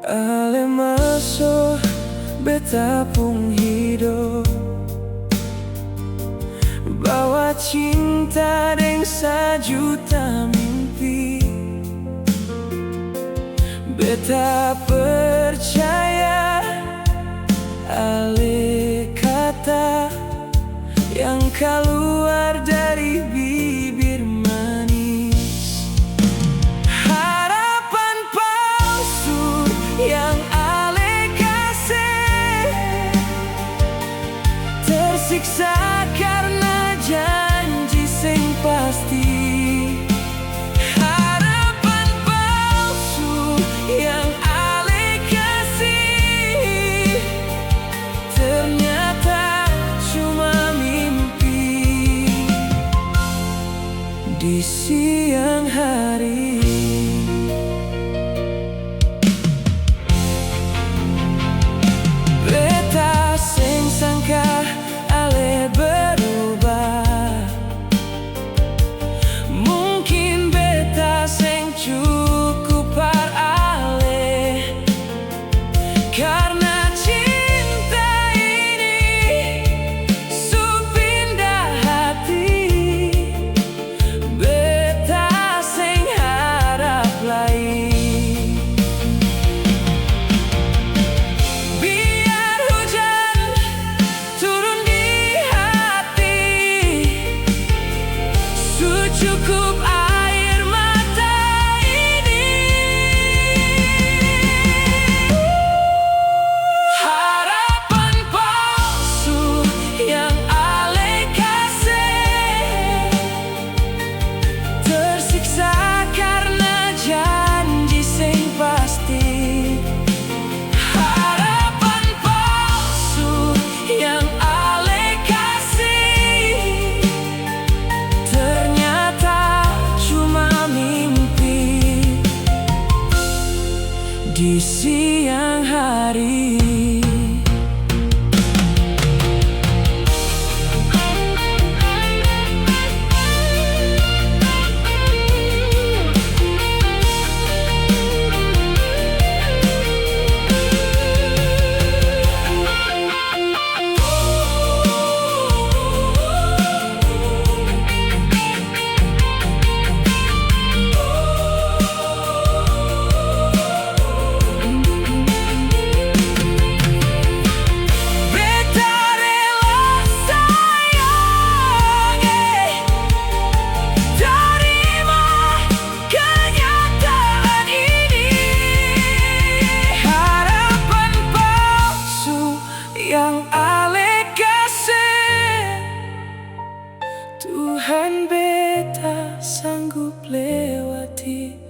Ale masuk beta pung hidup, bawa cinta deng sajuta mimpi. Beta percaya ale kata yang keluar dari bibir manis. Harapan palsu yang ale kasih, tersiksa karena janji sing pasti. Harapan palsu yang ale kasih, ternyata cuma mimpi. Di siang hari beta sing sangka ale berubah. Mungkin beta sing cukup par ale, karena cinta ini supindah hati. Beta sing harap lain. Biar hujan turun di hati, secukup air mata ini. Harapan palsu yang ale kasih, tersiksa karena janji sing pasti. Harapan palsu yang ale kasih, ternyata cuma mimpi. Di siang hari beta rela sayangi, terima kenyataan ini. Harapan palsu yang ale kasih, Tuhan beta sanggup lewati.